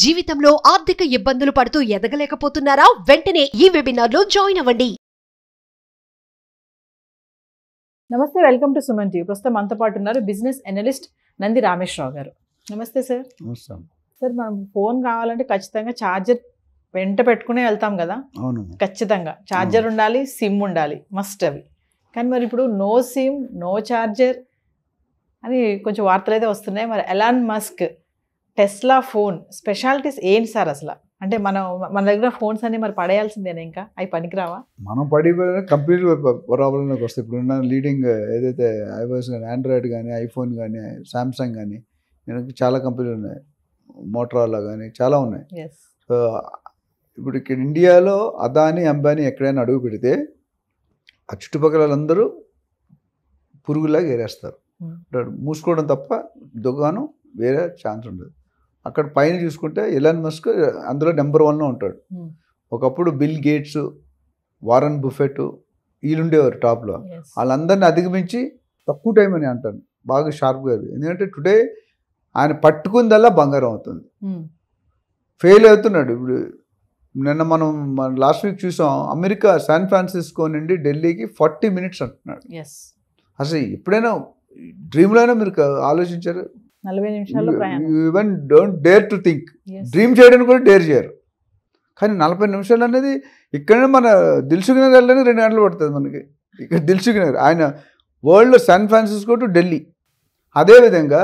జీవితంలో ఆర్థిక ఇబ్బందులు పడుతూ ఎదగలేకపోతున్నారా? వెంటనే ఈ వెబినార్లో జాయిన్ అవ్వండి. నమస్తే, వెల్కమ్ టు సుమన్ టీవీ. ప్రస్తుతం మనతో పాటు ఉన్నారు బిజినెస్ అనలిస్ట్ నంది రామేశ్వరరావు గారు. నమస్తే సార్. సార్, మనం ఫోన్ కావాలంటే ఖచ్చితంగా ఛార్జర్ వెంట పెట్టుకునే వెళ్తాం కదా. అవును, ఖచ్చితంగా ఛార్జర్ ఉండాలి, సిమ్ ఉండాలి, మస్ట్ అవి. కానీ మరి ఇప్పుడు నో సిమ్ నో ఛార్జర్ అని కొంచెం వార్తలు అయితే వస్తున్నాయి. మరి Elon Musk Tesla phone specialities ఏంటి సార్ అసలు? అంటే మన దగ్గర ఫోన్స్ అన్ని మరి పడేయాల్సిందేనా? ఇంకా అవి పనికిరావా? మనం పడిపోయిన కంప్లీట్ ప్రాబ్లంలోకి వస్తాయి. ఇప్పుడు ఉన్న లీడింగ్ ఏదైతే ఐఓఎస్ కానీ, ఆండ్రాయిడ్ కానీ, ఐఫోన్ కానీ, శాంసంగ్ కానీ, చాలా కంపెనీలు ఉన్నాయి, మోటరోలా కానీ చాలా ఉన్నాయి. సో ఇప్పుడు ఇక్కడ ఇండియాలో అదానీ అంబానీ ఎక్కడైనా అడుగు పెడితే ఆ చుట్టుపక్కల వాళ్ళందరూ పురుగులాగా ఏరేస్తారు. మూసుకోవడం తప్ప దుకాణం వేరే ఛాన్స్ ఉండదు. అక్కడ పైన చూసుకుంటే ఎలాన్ మస్క్ అందులో నెంబర్ 1లో ఉంటాడు. ఒకప్పుడు బిల్ గేట్స్, వారన్ బుఫెట్ వీళ్ళుండేవారు టాప్లో. వాళ్ళందరినీ అధిగమించి తక్కువ టైం అని అంటాను, బాగా షార్ప్గా. ఎందుకంటే టుడే ఆయన పట్టుకుందల్లా బంగారం అవుతుంది. ఫెయిల్ అవుతున్నాడు. ఇప్పుడు నిన్న మనం లాస్ట్ వీక్ చూసాం, అమెరికా శాన్ ఫ్రాన్సిస్కో నుండి ఢిల్లీకి 40 minutes అంటున్నాడు. అసలు ఎప్పుడైనా డ్రీమ్లోనే మీరు ఆలోచించారు? 40 నిమిషాల్లో even don't dare to think. Dream చేయడానికి కూడా డేర్ చేయరు. కానీ 40 నిమిషాలు అనేది ఇక్కడనే మన దిల్సుఖ్ నగర్ వెళ్ళడానికి 2 గంటలు పడుతుంది మనకి. ఇక్కడ దిల్సుఖ్ నగర్, ఆయన వరల్డ్లో శాన్ ఫ్రాన్సిస్కో టు ఢిల్లీ. అదేవిధంగా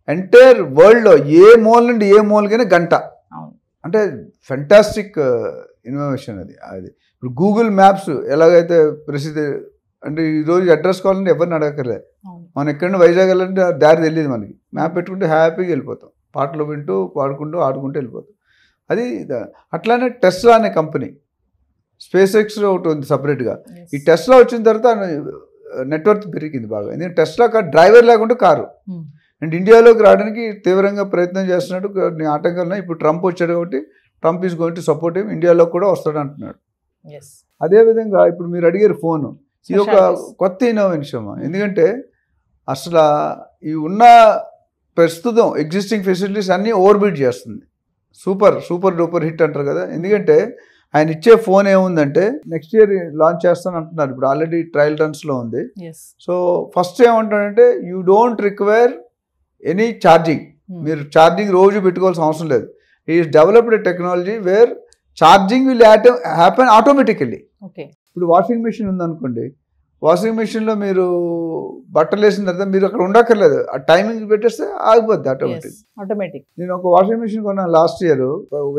ఎంటైర్ వరల్డ్లో ఏ మూల నుండి ఏ మూలకైనా గంట. అంటే ఫెంటాస్టిక్ ఇన్నోవేషన్ అది. ఇప్పుడు గూగుల్ మ్యాప్స్ ఎలాగైతే ప్రసిద్ధి, అంటే ఈరోజు అడ్రస్ కావాలంటే ఎవరిని అడగక్కర్లేదు. మనం ఎక్కడైనా వైజాగ్ వెళ్ళాలంటే దారి తెలియదు మనకి. మ్యాప్ పెట్టుకుంటే హ్యాపీగా వెళ్ళిపోతాం, పాటలు వింటూ పాడుకుంటూ ఆడుకుంటూ వెళ్ళిపోతాం. అది అట్లానే టెస్లా అనే కంపెనీ, స్పేస్ ఎక్స్ ఒకటి ఉంది సపరేట్గా. ఈ టెస్లా వచ్చిన తర్వాత నెట్వర్క్ పెరిగింది బాగా. ఎందుకంటే టెస్లా డ్రైవర్ లేకుండా కారు. అండ్ ఇండియాలోకి రావడానికి తీవ్రంగా ప్రయత్నం చేస్తున్నాడు. కొన్ని ఆటంకాలు. ఇప్పుడు ట్రంప్ వచ్చాడు కాబట్టి Trump is going to support him, ఇండియాలో కూడా వస్తాడు అంటున్నాడు. అదేవిధంగా ఇప్పుడు మీరు అడిగారు ఫోను, ఇది ఒక కొత్త ఇన్నోవేషన్. ఎందుకంటే అసలు ఈ ఉన్న ప్రస్తుతం ఎగ్జిస్టింగ్ ఫెసిలిటీస్ అన్నీ ఓవర్బీట్ చేస్తుంది. సూపర్ డూపర్ హిట్ అంటారు కదా. ఎందుకంటే ఆయన ఇచ్చే ఫోన్ ఏముందంటే నెక్స్ట్ ఇయర్ లాంచ్ చేస్తాను అంటున్నారు. ఇప్పుడు ఆల్రెడీ ట్రయల్ రన్స్లో ఉంది. సో ఫస్ట్ ఏమంటాడంటే you don't require any charging. మీరు ఛార్జింగ్ రోజు పెట్టుకోవాల్సిన అవసరం లేదు. ఈ developed technology wear charging will happen automatically. ఇప్పుడు వాషింగ్ మెషిన్ ఉందనుకోండి, వాషింగ్ మెషిన్లో మీరు బట్టలు వేసిన తర్వాత మీరు అక్కడ ఉండక్కర్లేదు, ఆ టైమింగ్ పెట్టేస్తే ఆగిపోద్ది ఆటోమేటిక్. నేను ఒక వాషింగ్ మెషిన్ కొన్నాను లాస్ట్ ఇయర్.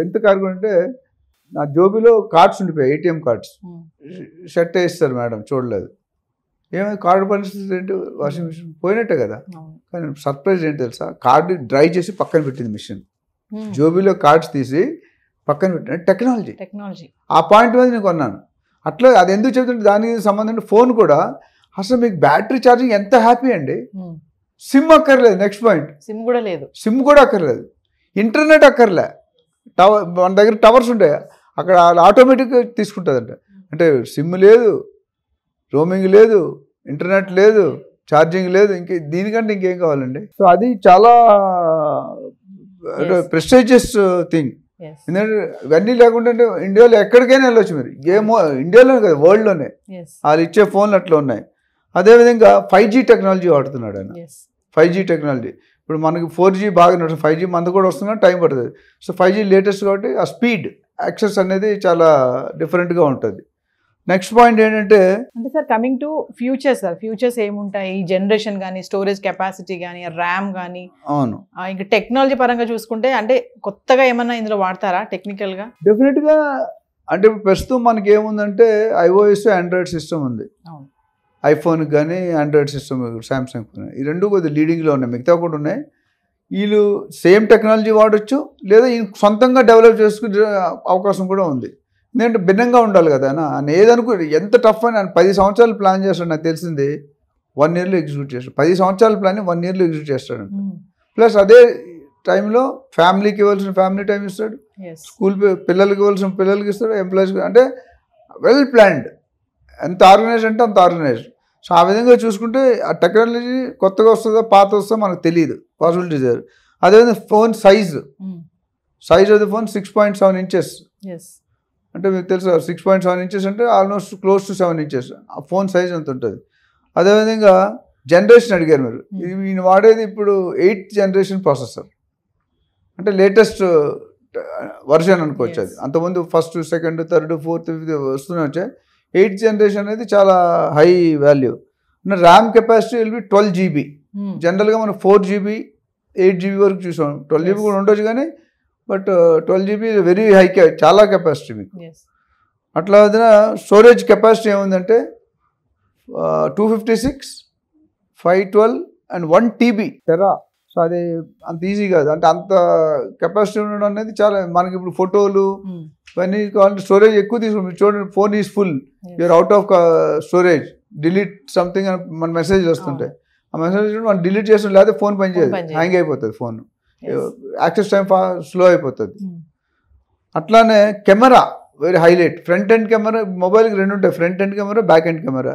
ఎంత కారు కొంటే నా జోబీలో కార్డ్స్ ఉండిపోయాయి, ATM కార్డ్స్. షర్ట్ వేస్తారు మేడం, చూడలేదు. ఏమైనా కార్డు పరిస్థితి ఏంటి, వాషింగ్ మెషిన్ పోయినట్టే కదా. కానీ సర్ప్రైజ్ ఏంటి తెలుసా, కార్డు డ్రై చేసి పక్కన పెట్టింది మిషన్. జోబీలో కార్డ్స్ తీసి పక్కన పెట్టిన టెక్నాలజీ. ఆ పాయింట్ మీద నేను కొన్నాను. అట్లా అది ఎందుకు చెప్తుంటే దానికి సంబంధించిన ఫోన్ కూడా అసలు మీకు బ్యాటరీ ఛార్జింగ్ ఎంత హ్యాపీ అండి. సిమ్ అక్కర్లేదు. నెక్స్ట్ పాయింట్, సిమ్ కూడా అక్కర్లేదు, ఇంటర్నెట్ అక్కర్లే. మన దగ్గర టవర్స్ ఉంటాయి, అక్కడ ఆటోమేటిక్గా తీసుకుంటుందంట. అంటే సిమ్ లేదు, రోమింగ్ లేదు, ఇంటర్నెట్ లేదు, ఛార్జింగ్ లేదు, దీనికంటే ఇంకేం కావాలండి. సో అది చాలా ప్రెస్టీజియస్ థింగ్. ఎందుకంటే ఇవన్నీ లేకుండా ఇండియాలో ఎక్కడికైనా వెళ్ళొచ్చు మీరు. ఇండియాలోనే కదా, వరల్డ్లోనే వాళ్ళు ఇచ్చే ఫోన్లు అట్లా ఉన్నాయి. అదేవిధంగా 5G టెక్నాలజీ వాడుతున్నాడు ఆయన. 5G టెక్నాలజీ ఇప్పుడు మనకి 4G బాగా నడుస్తుంది, 5G మంది కూడా వస్తున్నా టైం పడుతుంది. సో 5G లేటెస్ట్ కాబట్టి ఆ స్పీడ్ యాక్సెస్ అనేది చాలా డిఫరెంట్గా ఉంటుంది. నెక్స్ట్ పాయింట్ ఏంటంటే sir, coming to futures sir, futures ఏముంటాయి? ఈ జనరేషన్ కానీ, స్టోరేజ్ కెపాసిటీ కానీ, ర్యామ్ కానీ, అవును, ఇంకా టెక్నాలజీ పరంగా చూసుకుంటే అంటే కొత్తగా ఏమన్నా ఇందులో వాడతారా టెక్నికల్గా? డెఫినెట్గా. అంటే ప్రస్తుతం మనకి ఏముందంటే ఐఓఎస్, ఆండ్రాయిడ్ సిస్టమ్ ఉంది. ఐఫోన్కి కానీ ఆండ్రాయిడ్ సిస్టమ్, శాంసంగ్ ఫోన్, ఈ రెండు కొద్దిగా లీడింగ్లో ఉన్నాయి. మిగతా కూడా ఉన్నాయి. వీళ్ళు సేమ్ టెక్నాలజీ వాడచ్చు, లేదా సొంతంగా డెవలప్ చేసుకునే అవకాశం కూడా ఉంది. ఎందుకంటే భిన్నంగా ఉండాలి కదా. ఆయన ఏదనుకో ఎంత టఫ్ అని ఆయన 10 సంవత్సరాలు ప్లాన్ చేస్తాడు. నాకు తెలిసింది 1 yearలో ఎగ్జిక్యూట్ చేస్తాడు. 10 సంవత్సరాల ప్లాన్ 1 yearలో ఎగ్జిక్యూట్ చేస్తాడు. ప్లస్ అదే టైంలో ఫ్యామిలీకి ఇవ్వాల్సిన ఫ్యామిలీ టైం ఇస్తాడు, స్కూల్ పిల్లలకి ఇవ్వాల్సిన పిల్లలకి ఇస్తాడు, ఎంప్లాయీస్కి. అంటే వెల్ ప్లాన్డ్. ఎంత ఆర్గనైజ్ అంటే అంత ఆర్గనైజ్డ్. సో ఆ విధంగా చూసుకుంటే ఆ టెక్నాలజీ కొత్తగా వస్తుందో పాత వస్తుందో మనకు తెలియదు, పాసిబిలిటీస్. అదేవిధంగా phone size size of the phone 6.7 inches. Yes అంటే మీకు తెలుసు 6.7 inches అంటే ఆల్మోస్ట్ క్లోజ్ టు 7 inches. ఆ ఫోన్ సైజ్ అంత ఉంటుంది. అదేవిధంగా జనరేషన్ అడిగారు మీరు. ఈయన వాడేది ఇప్పుడు 8th generation ప్రాసెసర్, అంటే లేటెస్ట్ వర్షన్ అనుకోవచ్చు. అది అంతకుముందు 1st, 2nd, 3rd, 4th, 5th వస్తూనే వచ్చాయి. 8th generation అనేది చాలా high value. RAM capacity will be 12 GB. జనరల్గా మనం 4 GB 8 GB వరకు చూసాం. 12 GB కూడా ఉండొచ్చు కానీ బట్ 12 GB వెరీ హై, చాలా కెపాసిటీ మీకు. అట్లా స్టోరేజ్ కెపాసిటీ ఏముందంటే 256, 512 అండ్ 1 TB టెరా. సో అది అంత ఈజీ కాదు, అంటే అంత కెపాసిటీ ఉండడం అనేది చాలా. మనకి ఇప్పుడు ఫోటోలు ఇవన్నీ కావాలంటే స్టోరేజ్ ఎక్కువ తీసుకుంటాం. చూడండి, phone is full, you're out of storage, delete something అని మన మెసేజ్ వస్తుంటాయి. ఆ మెసేజ్ మనం డిలీట్ చేస్తాం, లేకపోతే ఫోన్ పనిచేయదు, హ్యాంగ్ అయిపోతుంది ఫోన్, యాక్సెస్ టైం స్లో అయిపోతుంది. అట్లానే camera very highlight. Front end camera మొబైల్కి 2 ఉంటాయి, front end camera, back end camera.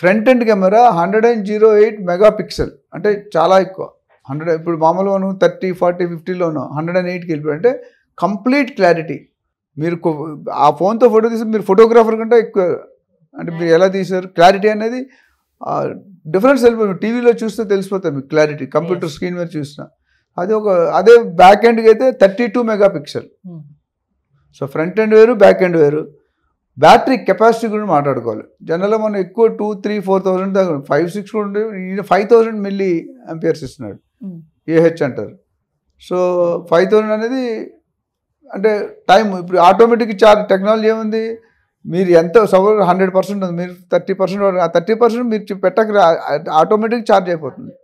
Front end camera 108 megapixel, అంటే చాలా ఎక్కువ. 100 ఇప్పుడు మామూలుగా మనం 30, 40, 50లోనో 108కి వెళ్ళిపోయి, అంటే కంప్లీట్ క్లారిటీ. మీరు ఆ ఫోన్తో ఫోటో తీసి మీరు ఫోటోగ్రాఫర్ కంటే ఎక్కువ, అంటే మీరు ఎలా తీసారు క్లారిటీ అనేది డిఫరెన్స్ వెళ్ళిపోయింది. టీవీలో చూస్తే తెలిసిపోతుంది మీకు క్లారిటీ, కంప్యూటర్ స్క్రీన్ మీద చూసినా. అదే బ్యాక్ ఎండ్కి అయితే 32 మెగాపిక్సెల్. సో ఫ్రంట్ ఎండ్ వేరు, బ్యాక్ ఎండ్ వేరు. బ్యాటరీ కెపాసిటీ గురించి మాట్లాడుకోవాలి. జనరల్గా మనం ఎక్కువ 2, 3, 4,000 దాకా 5, 6 కూడా ఉంటే 5000 మిల్లీ ఆంపియర్స్ ఇస్తున్నాడు, ఏహెచ్ అంటారు. సో 5000 అనేది అంటే టైం. ఇప్పుడు ఆటోమేటిక్ ఛార్జ్ టెక్నాలజీ ఏముంది, మీరు ఎంత 100% ఉంది, మీరు 30%, ఆ 30% మీరు పెట్టక ఆటోమేటిక్ ఛార్జ్ అయిపోతుంది.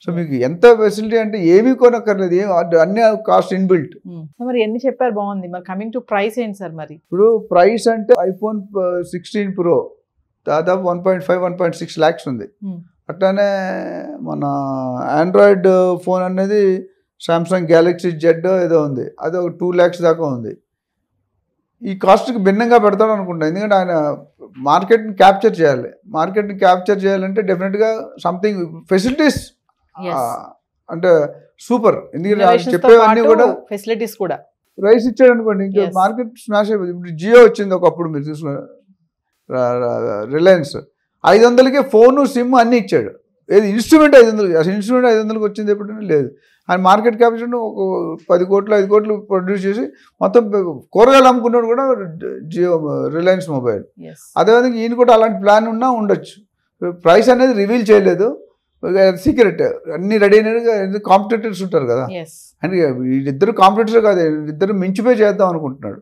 సో మీకు ఎంత ఫెసిలిటీ అంటే ఏమీ కొనక్కర్లేదు, అన్ని కాస్ట్ ఇన్బిల్ట్. మరి ఎన్ని చెప్పారు, బాగుంది. మరి కమింగ్ టు ప్రైస్ ఏంటి సార్? మరి ఇప్పుడు ప్రైస్ అంటే iPhone 16 Pro దాదాపు 1.5, 1.6 lakhs ఉంది. అట్లానే మన ఆండ్రాయిడ్ ఫోన్ అనేది సామ్సంగ్ గ్యాలక్సీ జెడ్ ఏదో ఉంది, అది ఒక 2 lakhs దాకా ఉంది. ఈ కాస్ట్కి భిన్నంగా పెడతాడు అనుకుంటా, ఎందుకంటే ఆయన మార్కెట్ని క్యాప్చర్ చేయాలి. మార్కెట్ని క్యాప్చర్ చేయాలంటే డెఫినెట్గా సంథింగ్ ఫెసిలిటీస్ అంటే సూపర్. ఎందుకంటే చెప్పేవన్నీ కూడా ఫెసిలిటీస్ కూడా రైస్ ఇచ్చాడు అనుకోండి, ఇంకా మార్కెట్ స్మాష్ అయిపోతుంది. ఇప్పుడు జియో వచ్చింది ఒకప్పుడు, మీరు చూసుకున్న రిలయన్స్ 500కే ఫోను, సిమ్ అన్నీ ఇచ్చాడు. ఏది ఇన్స్ట్రుమెంట్ 500, అసలు ఇన్స్ట్రుమెంట్ 500కి వచ్చింది ఎప్పుడైనా లేదు. ఆయన మార్కెట్ క్యాపిటల్ ఒక 10 కోట్లు 5 కోట్లు ప్రొడ్యూస్ చేసి మొత్తం కూరగాయలు అమ్ముకున్నాడు కూడా జియో, రిలయన్స్ మొబైల్. అదేవిధంగా ఈయన కూడా అలాంటి ప్లాన్ ఉన్నా ఉండొచ్చు. ప్రైస్ అనేది రివీల్ చేయలేదు, సీక్రెట్. అన్ని రెడీ అయినట్టుగా కాంపిటేటర్స్ ఉంటారు కదా, అంటే వీళ్ళిద్దరు కాంపిటేటర్స్ కాదు, ఇద్దరు మించిపోయి చేద్దాం అనుకుంటున్నాడు.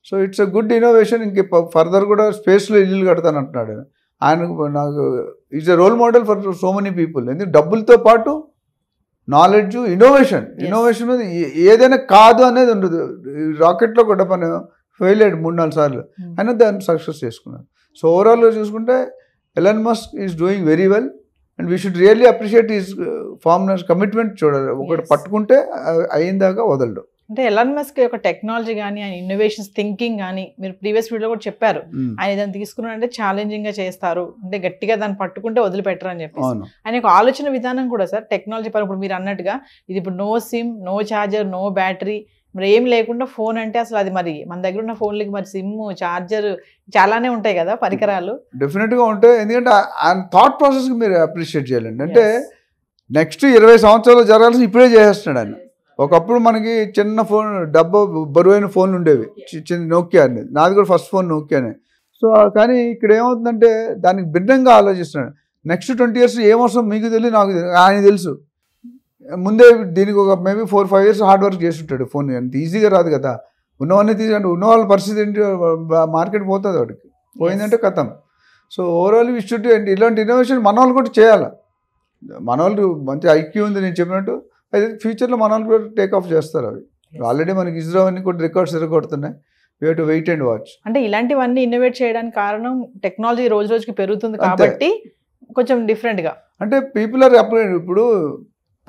So it's a good innovation. ఇంక ఫర్దర్ కూడా స్పేస్లో ఇల్లు కడతాను అంటున్నాడు ఆయన. నాకు is a role model for so many people. ఎందుకంటే డబ్బులతో పాటు నాలెడ్జ్, ఇన్నోవేషన్ మీద ఏదైనా కాదు అనేది ఉండదు. రాకెట్లో కూడా పని ఫెయిల్ అయ్యాడు 3-4 సార్లు, అయినా దాన్ని సక్సెస్ చేసుకున్నాడు. సో ఓవరాల్గా చూసుకుంటే Elon Musk is doing very well and we should really appreciate his ఫార్మ్నెస్ commitment. చూడాలి, ఒకటి పట్టుకుంటే అయిందాకా వదలడు. అంటే ఎలాన్ మస్క్ యొక్క టెక్నాలజీ కానీ, ఆయన ఇన్నోవేషన్స్ థింకింగ్ కానీ, మీరు ప్రీవియస్ వీడియో కూడా చెప్పారు, ఆయన దాన్ని తీసుకున్నారంటే ఛాలెంజింగ్ గా చేస్తారు, అంటే గట్టిగా దాన్ని పట్టుకుంటే వదిలిపెట్టరు అని చెప్పి. ఆయన యొక్క ఆలోచన విధానం కూడా సార్ టెక్నాలజీ పరంగా, ఇప్పుడు మీరు అన్నట్టుగా ఇది ఇప్పుడు no SIM, no charger, no battery, మరి ఏం లేకుండా ఫోన్ అంటే అసలు అది మరి మన దగ్గర ఉన్న ఫోన్లకి మరి సిమ్, ఛార్జర్ చాలానే ఉంటాయి కదా పరికరాలు. డెఫినెట్గా ఉంటాయి, ఎందుకంటే ఆయన థాట్ ప్రాసెస్కి మీరు అప్రిషియేట్ చేయాలండి. అంటే నెక్స్ట్ 20 సంవత్సరాలు జరగాల్సి ఇప్పుడే చేసేస్తున్నాడు ఆయన. ఒకప్పుడు మనకి చిన్న ఫోన్, బరువైన ఫోన్లు ఉండేవి, చిన్న నోకియా అనేది. నాది కూడా ఫస్ట్ ఫోన్ నోకియానే. సో కానీ ఇక్కడ ఏమవుతుందంటే దానికి భిన్నంగా ఆలోచిస్తున్నాడు. నెక్స్ట్ 20 years ఏమవసరం మీకు తెలియదు, నాకు ఆయన తెలుసు. ముందే దీనికి ఒక మేబీ 4-5 years హార్డ్ వర్క్ చేసి ఉంటాడు. ఫోన్ అంత ఈజీగా రాదు కదా, ఉన్నవన్నీ తీసుకుంటే ఉన్న వాళ్ళ పరిస్థితి ఏంటి, మార్కెట్ పోతుంది వాడికి, పోయిందంటే కథం. సో ఓవరాల్ విషుడ్ ఇలాంటి ఇన్నోవేషన్ మన వాళ్ళు కూడా చేయాలి. మన వాళ్ళు మంచి ఐక్యూ ఉంది నేను చెప్పినట్టు, అయితే ఫ్యూచర్లో మన వాళ్ళు కూడా టేక్ ఆఫ్ చేస్తారు. అవి ఆల్రెడీ మనకి ఇజ్రో అన్ని కూడా రికార్డ్స్ ఎరగొడుతున్నాయి. We have to wait and watch. అంటే ఇలాంటివన్నీ ఇన్నోవేట్ చేయడానికి కారణం టెక్నాలజీ రోజు రోజుకి పెరుగుతుంది కాబట్టి కొంచెం డిఫరెంట్గా. అంటే పీపుల్ ఆర్ అప్గ్రేడ్. ఇప్పుడు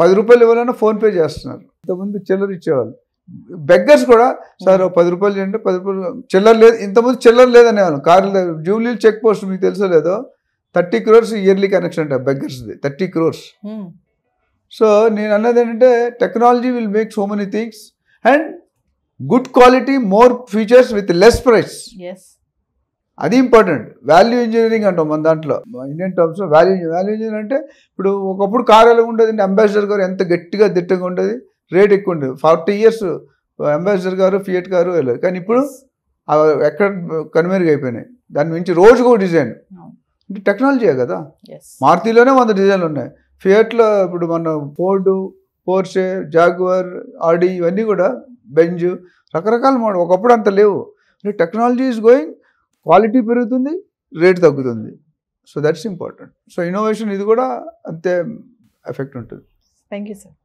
10 రూపాయలు ఇవ్వాలన్నా ఫోన్పే చేస్తున్నారు. ఇంతకుముందు చిల్లర ఇచ్చేవాళ్ళు. బెగ్గర్స్ కూడా సార్ 10 రూపాయలు చేయండి, 10 రూపాయలు చిల్లర లేదు. ఇంతకుముందు చిల్లర లేదనేవాళ్ళు. కార్లు జూబ్లీ చెక్ పోస్ట్ మీకు తెలుసో లేదో 30 crores ఇయర్లీ కనెక్షన్ అంట బెగ్గర్స్ది, 30 crores. సో నేను అన్నది ఏంటంటే technology will make so many things and good quality more features with less price. Yes. అది ఇంపార్టెంట్. వాల్యూ ఇంజనీరింగ్ అంటాం మన దాంట్లో, ఇండియన్ టర్మ్స్ లో వాల్యూ ఇంజనీరింగ్ అంటే ఇప్పుడు ఒకప్పుడు కారు ఎలా ఉండేది, అంబాసిడర్ గారు ఎంత గట్టిగా దిట్టంగా ఉండేది, రేట్ ఎక్కువ ఉండేది. 40 years అంబాసిడర్ గారు ఫియట్ కారు వెళ్ళదు. కానీ ఇప్పుడు ఎక్కడ కనుమరుగైపోయినాయి. దాని మించి రోజుకు ఒక డిజైన్ అంటే టెక్నాలజీయే కదా. మారుతిలోనే 100 డిజైన్లు ఉన్నాయి. ఫియట్లో ఇప్పుడు మన ఫోర్డు, పోర్షే, జాగ్వర్, ఆడి ఇవన్నీ కూడా, బెంజ్, రకరకాల మోడల్. ఒకప్పుడు అంత లేవు. టెక్నాలజీ ఈజ్ గోయింగ్, క్వాలిటీ పెరుగుతుంది, రేట్ తగ్గుతుంది. So that's important. So innovation ఇది కూడా అంతే ఎఫెక్ట్ ఉంటుంది. Thank you sir.